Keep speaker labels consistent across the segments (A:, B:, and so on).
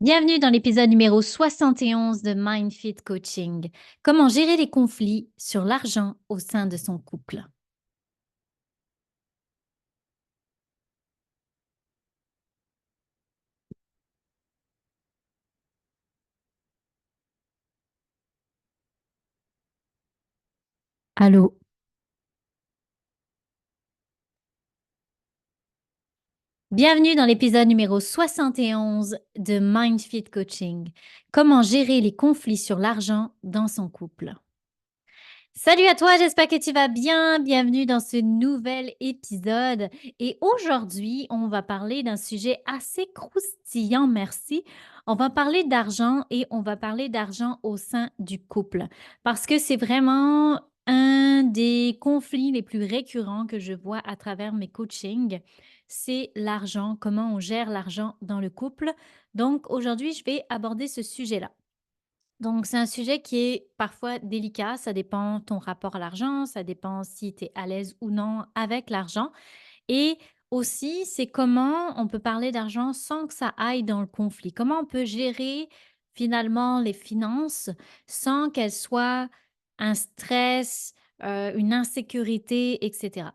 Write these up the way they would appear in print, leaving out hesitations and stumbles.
A: Bienvenue dans l'épisode numéro 71 de MindFit Coaching. Comment gérer les conflits sur l'argent au sein de son couple. Allô? Bienvenue dans l'épisode numéro 71 de MindFit Coaching. Comment gérer les conflits sur l'argent dans son couple. Salut à toi, j'espère que tu vas bien. Bienvenue dans ce nouvel épisode. Et aujourd'hui, on va parler d'un sujet assez croustillant, merci. On va parler d'argent et on va parler d'argent au sein du couple. Parce que c'est vraiment un des conflits les plus récurrents que je vois à travers mes coachings. C'est l'argent, comment on gère l'argent dans le couple. Donc aujourd'hui, je vais aborder ce sujet-là. Donc, c'est un sujet qui est parfois délicat. Ça dépend ton rapport à l'argent, ça dépend si tu es à l'aise ou non avec l'argent. Et aussi, c'est comment on peut parler d'argent sans que ça aille dans le conflit. Comment on peut gérer finalement les finances sans qu'elles soient un stress, une insécurité, etc.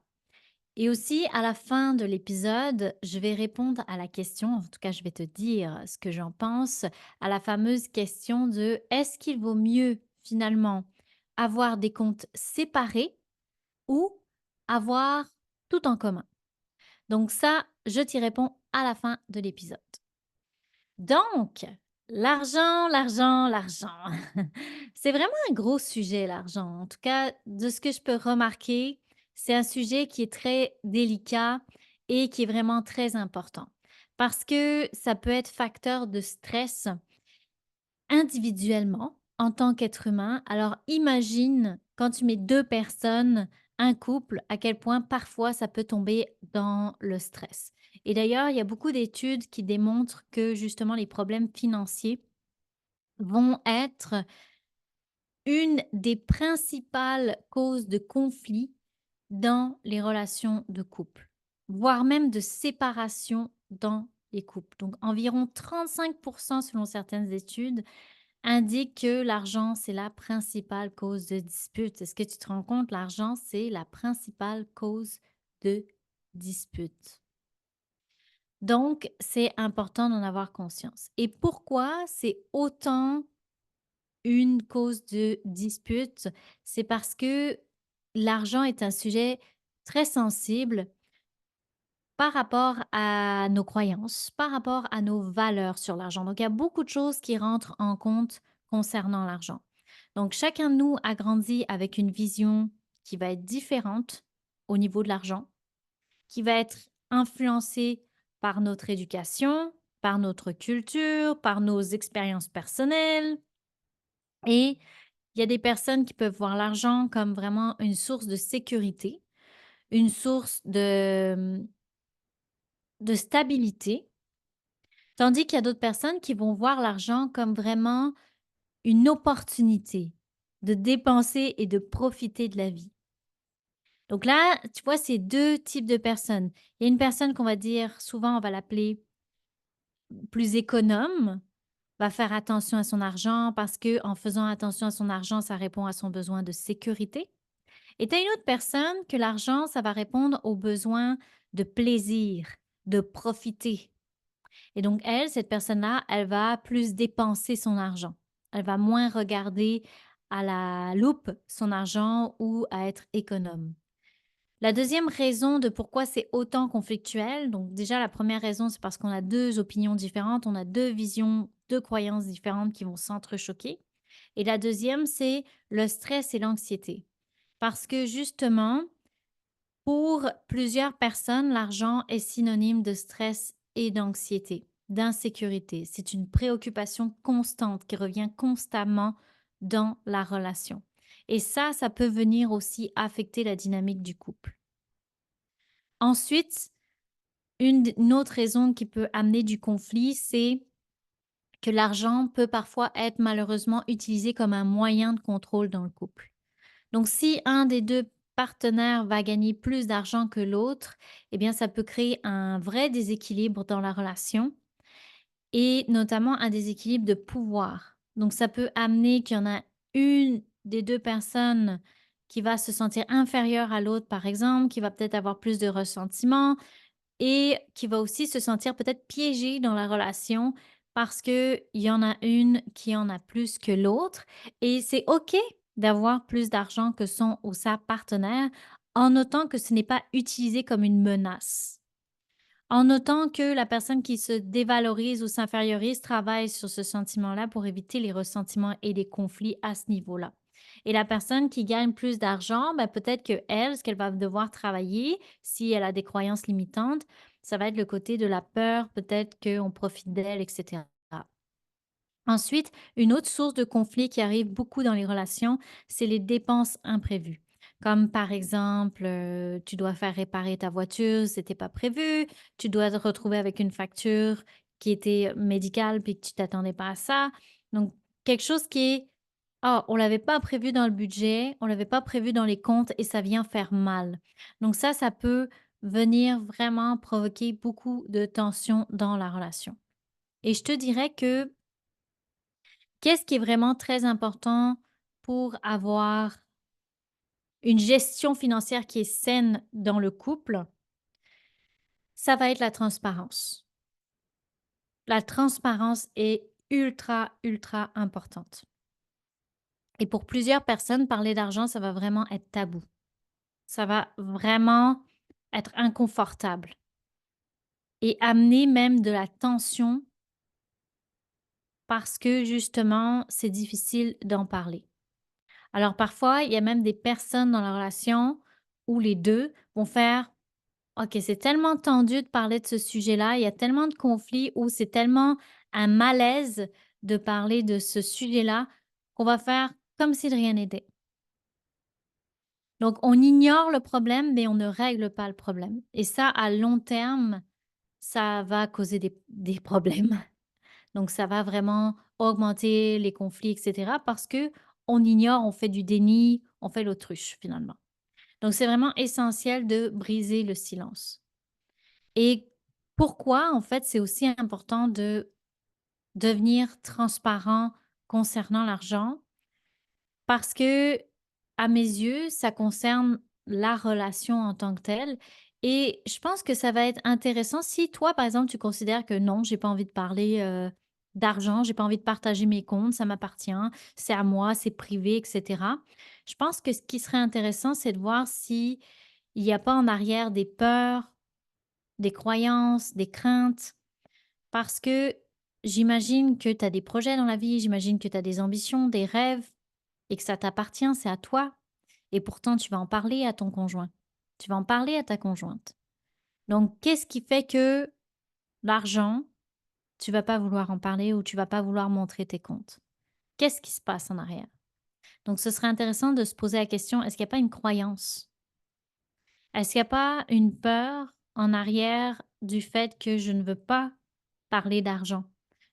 A: Et aussi, à la fin de l'épisode, je vais répondre à la question, en tout cas, je vais te dire ce que j'en pense, à la fameuse question de est-ce qu'il vaut mieux finalement avoir des comptes séparés ou avoir tout en commun? Donc ça, je t'y réponds à la fin de l'épisode. Donc, l'argent. C'est vraiment un gros sujet, l'argent. En tout cas, de ce que je peux remarquer, c'est un sujet qui est très délicat et qui est vraiment très important. Parce que ça peut être facteur de stress individuellement en tant qu'être humain. Alors imagine quand tu mets deux personnes, un couple, à quel point parfois ça peut tomber dans le stress. Et d'ailleurs, il y a beaucoup d'études qui démontrent que justement les problèmes financiers vont être une des principales causes de conflit dans les relations de couple, voire même de séparation dans les couples. Donc environ 35% selon certaines études indiquent que l'argent, c'est la principale cause de dispute. Est-ce que tu te rends compte? L'argent, c'est la principale cause de dispute. Donc, c'est important d'en avoir conscience. Et pourquoi c'est autant une cause de dispute? C'est parce que l'argent est un sujet très sensible par rapport à nos croyances, par rapport à nos valeurs sur l'argent. Donc, il y a beaucoup de choses qui rentrent en compte concernant l'argent. Donc, chacun de nous a grandi avec une vision qui va être différente au niveau de l'argent, qui va être influencée par notre éducation, par notre culture, par nos expériences personnelles. Et il y a des personnes qui peuvent voir l'argent comme vraiment une source de sécurité, une source de stabilité. Tandis qu'il y a d'autres personnes qui vont voir l'argent comme vraiment une opportunité de dépenser et de profiter de la vie. Donc là, tu vois, c'est 2 types de personnes. Il y a une personne qu'on va dire, souvent on va l'appeler plus économe, va faire attention à son argent parce que en faisant attention à son argent, ça répond à son besoin de sécurité. Et tu as une autre personne que l'argent, ça va répondre aux besoins de plaisir, de profiter. Et donc, elle, cette personne-là, elle va plus dépenser son argent. Elle va moins regarder à la loupe son argent ou à être économe. La deuxième raison de pourquoi c'est autant conflictuel, donc déjà la première raison, c'est parce qu'on a deux opinions différentes, on a deux visions, deux croyances différentes qui vont s'entrechoquer. Et la deuxième, c'est le stress et l'anxiété. Parce que justement, pour plusieurs personnes, l'argent est synonyme de stress et d'anxiété, d'insécurité. C'est une préoccupation constante qui revient constamment dans la relation. Et ça peut venir aussi affecter la dynamique du couple. Ensuite, une autre raison qui peut amener du conflit, c'est que l'argent peut parfois être malheureusement utilisé comme un moyen de contrôle dans le couple. Donc, si un des deux partenaires va gagner plus d'argent que l'autre, eh bien, ça peut créer un vrai déséquilibre dans la relation et notamment un déséquilibre de pouvoir. Donc ça peut amener qu'il y en a une des 2 personnes qui va se sentir inférieure à l'autre, par exemple, qui va peut-être avoir plus de ressentiment et qui va aussi se sentir peut-être piégée dans la relation parce qu'il y en a une qui en a plus que l'autre et c'est OK d'avoir plus d'argent que son ou sa partenaire en notant que ce n'est pas utilisé comme une menace. En notant que la personne qui se dévalorise ou s'infériorise travaille sur ce sentiment-là pour éviter les ressentiments et les conflits à ce niveau-là. Et la personne qui gagne plus d'argent, ben, peut-être que elle, ce qu'elle va devoir travailler, si elle a des croyances limitantes, ça va être le côté de la peur, peut-être qu'on profite d'elle, etc. Ensuite, une autre source de conflit qui arrive beaucoup dans les relations, c'est les dépenses imprévues. Comme par exemple, tu dois faire réparer ta voiture, c'était pas prévu, tu dois te retrouver avec une facture qui était médicale puis que tu t'attendais pas à ça. Donc quelque chose qui est: «Ah, on l'avait pas prévu dans le budget, on l'avait pas prévu dans les comptes et ça vient faire mal». Donc ça peut venir vraiment provoquer beaucoup de tensions dans la relation. Et je te dirais que qu'est-ce qui est vraiment très important pour avoir une gestion financière qui est saine dans le couple? Ça va être la transparence. La transparence est ultra, ultra importante. Et pour plusieurs personnes, parler d'argent, ça va vraiment être tabou. Ça va vraiment être inconfortable et amener même de la tension parce que justement, c'est difficile d'en parler. Alors parfois, il y a même des personnes dans la relation où les 2 vont faire: «OK, c'est tellement tendu de parler de ce sujet-là, il y a tellement de conflits ou c'est tellement un malaise de parler de ce sujet-là qu'on va faire comme si de rien n'était». Donc on ignore le problème, mais on ne règle pas le problème et ça, à long terme, ça va causer des problèmes. Donc ça va vraiment augmenter les conflits et cetera parce que on ignore, on fait du déni, on fait l'autruche finalement. Donc c'est vraiment essentiel de briser le silence. Et pourquoi en fait c'est aussi important de devenir transparent concernant l'argent? Parce que, à mes yeux, ça concerne la relation en tant que telle et je pense que ça va être intéressant si toi, par exemple, tu considères que non, j'ai pas envie de parler, d'argent, j'ai pas envie de partager mes comptes, ça m'appartient, c'est à moi, c'est privé et cetera. Je pense que ce qui serait intéressant, c'est de voir si il y a pas en arrière des peurs, des croyances, des craintes parce que j'imagine que tu as des projets dans la vie, j'imagine que tu as des ambitions, des rêves et que ça t'appartient, c'est à toi. Et pourtant, tu vas en parler à ton conjoint. Tu vas en parler à ta conjointe. Donc, qu'est-ce qui fait que l'argent, tu vas pas vouloir en parler ou tu vas pas vouloir montrer tes comptes? Qu'est-ce qui se passe en arrière? Donc, ce serait intéressant de se poser la question, est-ce qu'il n'y a pas une croyance? Est-ce qu'il n'y a pas une peur en arrière du fait que je ne veux pas parler d'argent?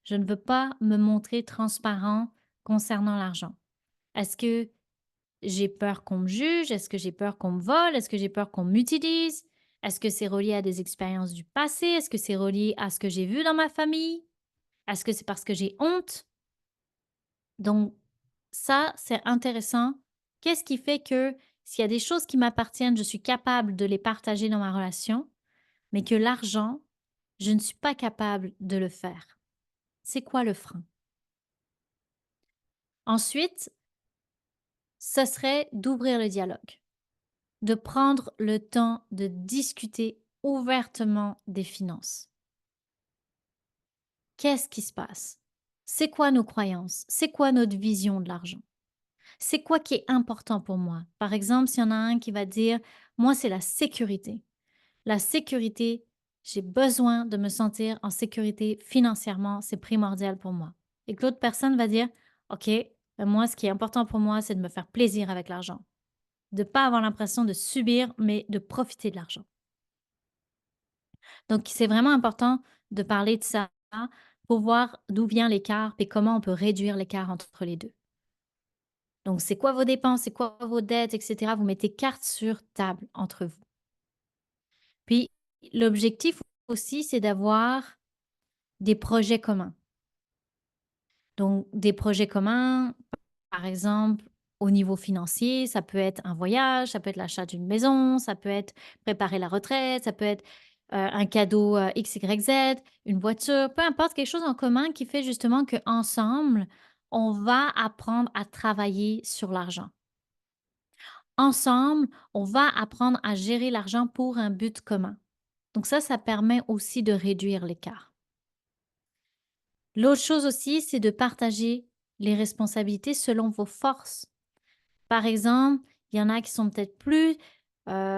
A: Je ne veux pas me montrer transparent concernant l'argent. Est-ce que j'ai peur qu'on me juge? Est-ce que j'ai peur qu'on me vole? Est-ce que j'ai peur qu'on m'utilise? Est-ce que c'est relié à des expériences du passé? Est-ce que c'est relié à ce que j'ai vu dans ma famille? Est-ce que c'est parce que j'ai honte? Donc ça, c'est intéressant. Qu'est-ce qui fait que s'il y a des choses qui m'appartiennent, je suis capable de les partager dans ma relation, mais que l'argent, je ne suis pas capable de le faire? C'est quoi le frein? Ensuite, ce serait d'ouvrir le dialogue. De prendre le temps de discuter ouvertement des finances. Qu'est-ce qui se passe? C'est quoi nos croyances? C'est quoi notre vision de l'argent? C'est quoi qui est important pour moi? Par exemple, s'il y en a un qui va dire, moi, c'est la sécurité. La sécurité, j'ai besoin de me sentir en sécurité financièrement, c'est primordial pour moi. Et que l'autre personne va dire, OK, moi, ce qui est important pour moi, c'est de me faire plaisir avec l'argent. De ne pas avoir l'impression de subir, mais de profiter de l'argent. Donc, c'est vraiment important de parler de ça pour voir d'où vient l'écart et comment on peut réduire l'écart entre les 2. Donc, c'est quoi vos dépenses, c'est quoi vos dettes, et cetera. Vous mettez carte sur table entre vous. Puis, l'objectif aussi, c'est d'avoir des projets communs. Donc des projets communs, par exemple, au niveau financier, ça peut être un voyage, ça peut être l'achat d'une maison, ça peut être préparer la retraite, ça peut être, un cadeau, X, Y, Z, une voiture, peu importe, quelque chose en commun qui fait justement qu'ensemble, on va apprendre à travailler sur l'argent. Ensemble, on va apprendre à gérer l'argent pour un but commun. Donc ça permet aussi de réduire l'écart. L'autre chose aussi, c'est de partager les responsabilités selon vos forces. Par exemple, il y en a qui sont peut-être plus,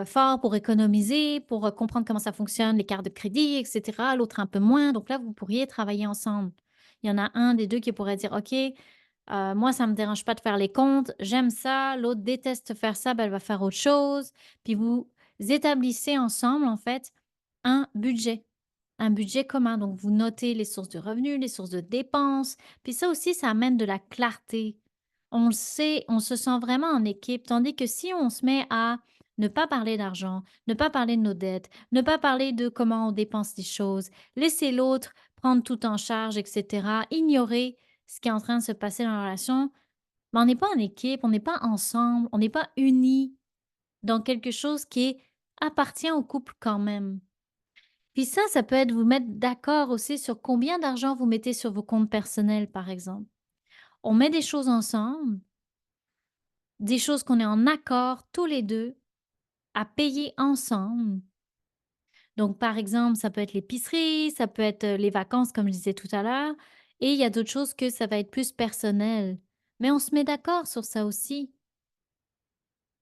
A: forts pour économiser, pour, comprendre comment ça fonctionne, les cartes de crédit et cetera, l'autre un peu moins. Donc là, vous pourriez travailler ensemble. Il y en a un des 2 qui pourrait dire: «OK, moi ça me dérange pas de faire les comptes, j'aime ça», l'autre déteste faire ça, bah, elle va faire autre chose. Puis vous établissez ensemble, en fait, un budget. Un budget commun. Donc vous notez les sources de revenus, les sources de dépenses. Puis ça aussi, ça amène de la clarté. On le sait, on se sent vraiment en équipe, tandis que si on se met à ne pas parler d'argent, ne pas parler de nos dettes, ne pas parler de comment on dépense les choses, laisser l'autre prendre tout en charge, et cetera, ignorer ce qui est en train de se passer dans la relation, ben, on n'est pas en équipe, on n'est pas ensemble, on n'est pas unis dans quelque chose qui appartient au couple quand même. Puis ça peut être vous mettre d'accord aussi sur combien d'argent vous mettez sur vos comptes personnels, par exemple. On met des choses ensemble, des choses qu'on est en accord tous les 2 à payer ensemble. Donc par exemple, ça peut être l'épicerie, ça peut être, les vacances comme je disais tout à l'heure, et il y a d'autres choses que ça va être plus personnel. Mais on se met d'accord sur ça aussi.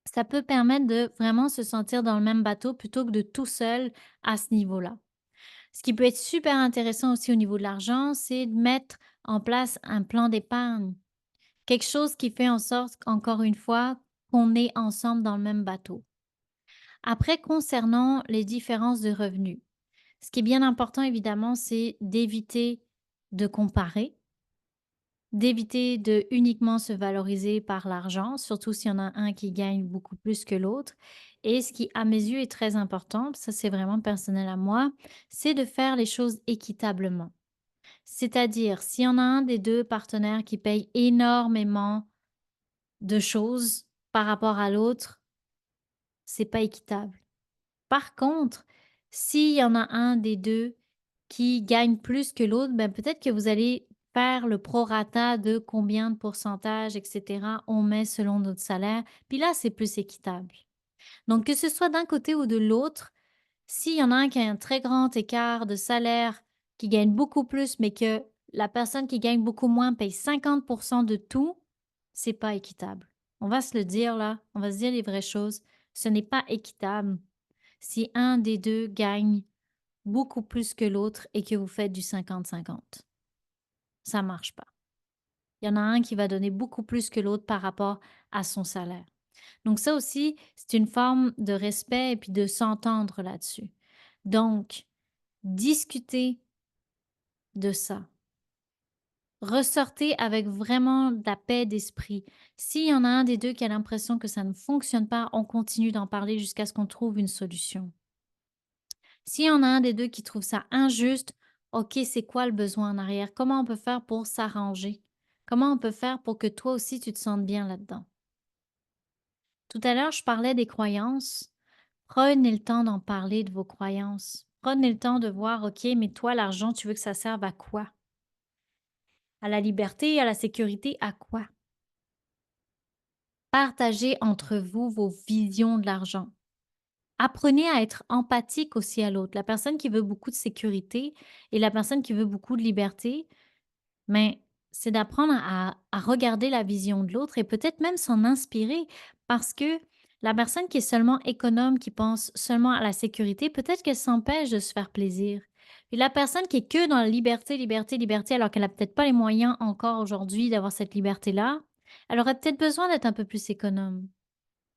A: Ça peut permettre de vraiment se sentir dans le même bateau plutôt que de tout seul à ce niveau-là. Ce qui peut être super intéressant aussi au niveau de l'argent, c'est de mettre en place un plan d'épargne. Quelque chose qui fait en sorte, encore une fois, qu'on est ensemble dans le même bateau. Après, concernant les différences de revenus, ce qui est bien important, évidemment, c'est d'éviter de comparer, d'éviter de uniquement se valoriser par l'argent, surtout s'il y en a un qui gagne beaucoup plus que l'autre. Et ce qui, à mes yeux, est très important, ça c'est vraiment personnel à moi, c'est de faire les choses équitablement. C'est-à-dire, s'il y en a un des 2 partenaires qui paye énormément de choses par rapport à l'autre, c'est pas équitable. Par contre, s'il y en a un des 2 qui gagne plus que l'autre, ben, peut-être que vous allez faire le prorata de combien de pourcentage et cetera on met selon notre salaire, puis là, c'est plus équitable. Donc que ce soit d'un côté ou de l'autre, s'il y en a un qui a un très grand écart de salaire, qui gagne beaucoup plus, mais que la personne qui gagne beaucoup moins paye 50 de tout, c'est pas équitable. On va se le dire là, on va se dire les vraies choses. Ce n'est pas équitable si un des 2 gagne beaucoup plus que l'autre et que vous faites du 50-50. Ça marche pas. Il y en a un qui va donner beaucoup plus que l'autre par rapport à son salaire. Donc ça aussi, c'est une forme de respect et puis de s'entendre là-dessus. Donc, discuter de ça. Ressortez avec vraiment de la paix d'esprit. S'il y en a un des 2 qui a l'impression que ça ne fonctionne pas, on continue d'en parler jusqu'à ce qu'on trouve une solution. S'il y en a un des 2 qui trouve ça injuste, OK, c'est quoi le besoin en arrière? Comment on peut faire pour s'arranger? Comment on peut faire pour que toi aussi tu te sentes bien là-dedans? Tout à l'heure, je parlais des croyances. Prenez le temps d'en parler de vos croyances. Prenez le temps de voir, OK, mais toi, l'argent, tu veux que ça serve à quoi? À la liberté, à la sécurité, à quoi? Partagez entre vous vos visions de l'argent. Apprenez à être empathique aussi à l'autre. La personne qui veut beaucoup de sécurité et la personne qui veut beaucoup de liberté, mais c'est d'apprendre à regarder la vision de l'autre et peut-être même s'en inspirer parce que la personne qui est seulement économe, qui pense seulement à la sécurité, peut-être qu'elle s'empêche de se faire plaisir. Et la personne qui est que dans la liberté, liberté, liberté, alors qu'elle a peut-être pas les moyens encore aujourd'hui d'avoir cette liberté-là, elle aurait peut-être besoin d'être un peu plus économe,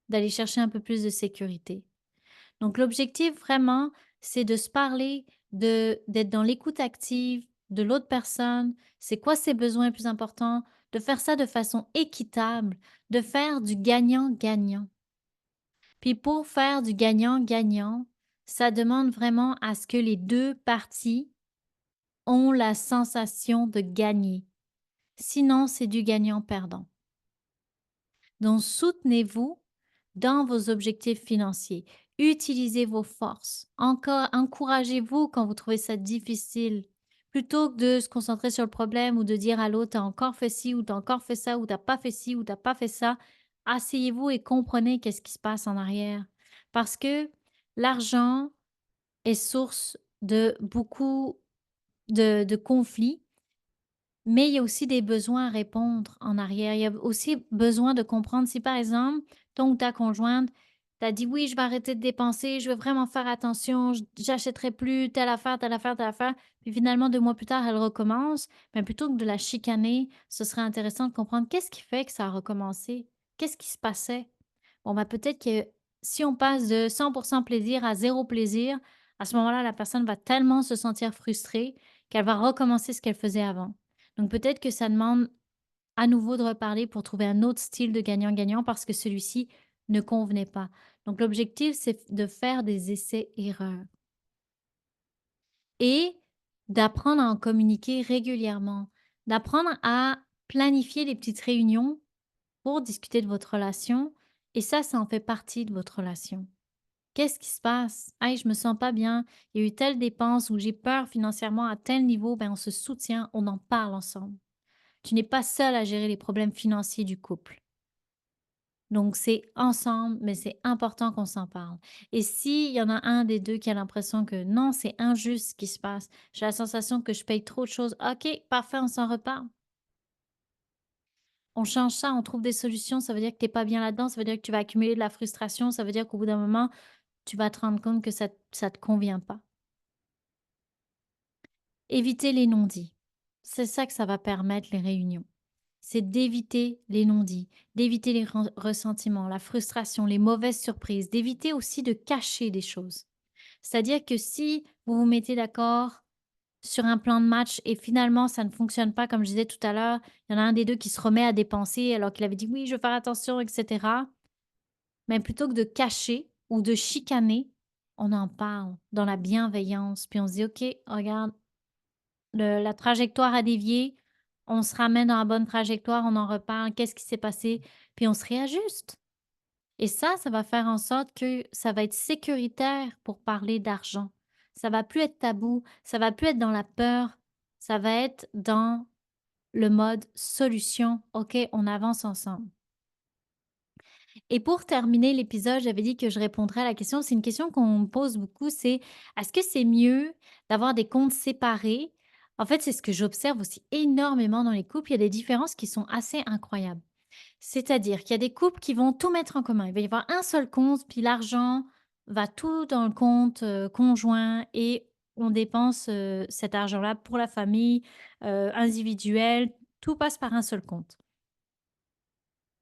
A: d'aller chercher un peu plus de sécurité. Donc l'objectif vraiment, c'est de se parler, de d'être dans l'écoute active de l'autre personne. C'est quoi ses besoins les plus importants? De faire ça de façon équitable, de faire du gagnant-gagnant. Puis pour faire du gagnant-gagnant, ça demande vraiment à ce que les 2 parties ont la sensation de gagner. Sinon, c'est du gagnant-perdant. Donc, soutenez-vous dans vos objectifs financiers. Utilisez vos forces. Encore, encouragez-vous quand vous trouvez ça difficile. Plutôt que de se concentrer sur le problème ou de dire à l'autre, t'as encore fait ci ou t'as encore fait ça ou t'as pas fait ci ou t'as pas fait ça. Asseyez-vous et comprenez qu'est-ce qui se passe en arrière. Parce que l'argent est source de beaucoup de conflits, mais il y a aussi des besoins à répondre en arrière. Il y a aussi besoin de comprendre si, par exemple, ton ou ta conjointe t'a dit: «Oui, je vais arrêter de dépenser, je vais vraiment faire attention, j'achèterai plus telle affaire, telle affaire, telle affaire», puis finalement 2 mois plus tard, elle recommence. Mais plutôt que de la chicaner, ce serait intéressant de comprendre qu'est-ce qui fait que ça a recommencé? Qu'est-ce qui se passait? Bon, bah, peut-être que si on passe de 100 plaisir à zéro plaisir, à ce moment-là, la personne va tellement se sentir frustrée qu'elle va recommencer ce qu'elle faisait avant. Donc peut-être que ça demande à nouveau de reparler pour trouver un autre style de gagnant-gagnant parce que celui-ci ne convenait pas. Donc l'objectif, c'est de faire des essais-erreurs et d'apprendre à en communiquer régulièrement, d'apprendre à planifier des petites réunions pour discuter de votre relation et ça en fait partie de votre relation. Qu'est-ce qui se passe? «Hey, je me sens pas bien, il y a eu telle dépense ou j'ai peur financièrement à tel niveau», ben, on se soutient, on en parle ensemble. Tu n'es pas seul à gérer les problèmes financiers du couple. Donc c'est ensemble, mais c'est important qu'on s'en parle. Et s'il y en a un des 2 qui a l'impression que non, c'est injuste ce qui se passe, j'ai la sensation que je paye trop de choses. OK, parfait, on s'en reparle. On change ça, on trouve des solutions, ça veut dire que tu es pas bien là-dedans, ça veut dire que tu vas accumuler de la frustration, ça veut dire qu'au bout d'un moment, tu vas te rendre compte que ça te convient pas. Éviter les non-dits. C'est ça que ça va permettre les réunions. C'est d'éviter les non-dits, d'éviter les ressentiments, la frustration, les mauvaises surprises, d'éviter aussi de cacher des choses. C'est-à-dire que si vous vous mettez d'accord sur un plan de match et finalement ça ne fonctionne pas, comme je disais tout à l'heure, il y en a un des deux qui se remet à dépenser alors qu'il avait dit oui, je vais faire attention, etc. Mais plutôt que de cacher ou de chicaner, on en parle dans la bienveillance. Puis on se dit, OK, regarde, la trajectoire a dévié, on se ramène dans la bonne trajectoire, on en reparle, qu'est-ce qui s'est passé? Puis on se réajuste et ça va faire en sorte que ça va être sécuritaire pour parler d'argent. Ça va plus être tabou, ça va plus être dans la peur, ça va être dans le mode solution. OK, on avance ensemble. Et pour terminer l'épisode, j'avais dit que je répondrais à la question, c'est une question qu'on me pose beaucoup, c'est: «Est-ce que c'est mieux d'avoir des comptes séparés?» En fait, c'est ce que j'observe aussi énormément dans les couples, il y a des différences qui sont assez incroyables. C'est-à-dire qu'il y a des couples qui vont tout mettre en commun. Il va y avoir un seul compte, puis l'argent va tout dans le compte, conjoint et on dépense, cet argent-là pour la famille, individuelle, tout passe par un seul compte.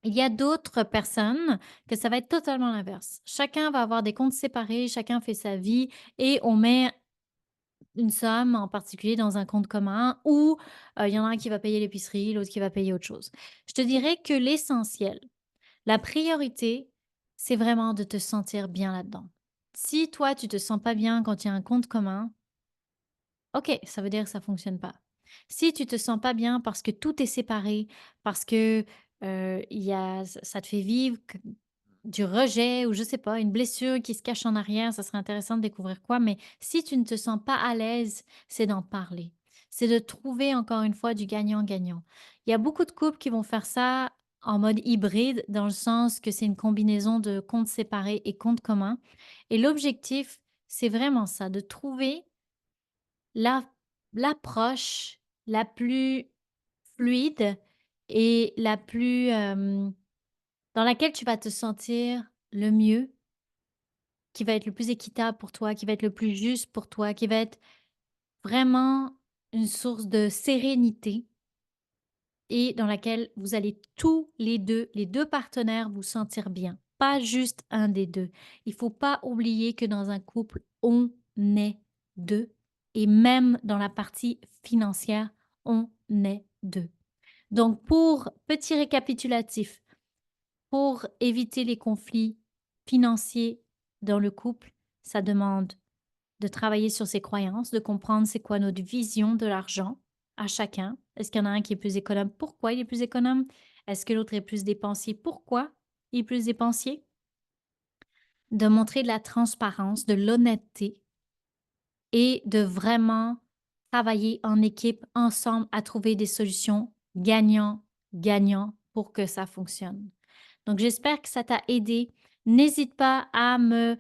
A: Il y a d'autres personnes que ça va être totalement l'inverse. Chacun va avoir des comptes séparés, chacun fait sa vie et on met une somme en particulier dans un compte commun ou il y en a un qui va payer l'épicerie, l'autre qui va payer autre chose. Je te dirais que l'essentiel, la priorité, c'est vraiment de te sentir bien là-dedans. Si toi, tu te sens pas bien quand il y a un compte commun, OK, ça veut dire que ça fonctionne pas. Si tu te sens pas bien parce que tout est séparé, parce que, il y a ça te fait vivre q du rejet ou je sais pas, une blessure qui se cache en arrière, ça serait intéressant de découvrir quoi, mais si tu ne te sens pas à l'aise, c'est d'en parler. C'est de trouver encore une fois du gagnant-gagnant. Il y a beaucoup de couples qui vont faire ça en mode hybride, dans le sens que c'est une combinaison de comptes séparés et comptes communs et l'objectif, c'est vraiment ça, de trouver la l'approche la plus fluide et la plus, dans laquelle tu vas te sentir le mieux, qui va être le plus équitable pour toi, qui va être le plus juste pour toi, qui va être vraiment une source de sérénité et dans laquelle vous allez tous les 2 partenaires vous sentir bien, pas juste un des 2. Il faut pas oublier que dans un couple, on est 2 et même dans la partie financière, on est 2. Donc pour petit récapitulatif, pour éviter les conflits financiers dans le couple, ça demande de travailler sur ses croyances, de comprendre c'est quoi notre vision de l'argent à chacun. Est-ce qu'il y en a un qui est plus économe? Pourquoi il est plus économe? Est-ce que l'autre est plus dépensier? Pourquoi il est plus dépensier? De montrer de la transparence, de l'honnêteté et de vraiment travailler en équipe ensemble à trouver des solutions gagnant-gagnant pour que ça fonctionne. Donc j'espère que ça t'a aidé. N'hésite pas à me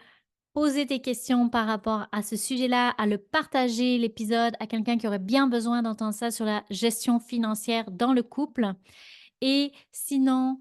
A: poser tes questions par rapport à ce sujet-là, à le partager l'épisode à quelqu'un qui aurait bien besoin d'entendre ça sur la gestion financière dans le couple. Et sinon,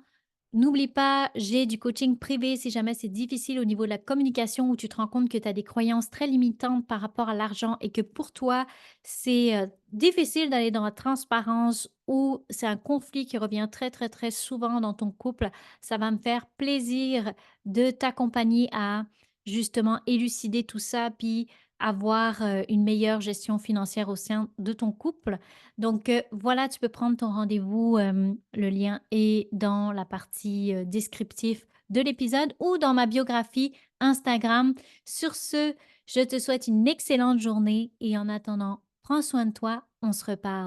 A: n'oublie pas, j'ai du coaching privé si jamais c'est difficile au niveau de la communication où tu te rends compte que tu as des croyances très limitantes par rapport à l'argent et que pour toi, c'est difficile d'aller dans la transparence ou c'est un conflit qui revient très, très, très souvent dans ton couple. Ça va me faire plaisir de t'accompagner à justement élucider tout ça puis avoir une meilleure gestion financière au sein de ton couple. Donc, voilà, tu peux prendre ton rendez-vous, le lien est dans la partie, descriptif de l'épisode ou dans ma biographie Instagram. Sur ce, je te souhaite une excellente journée et en attendant, prends soin de toi, on se reparle.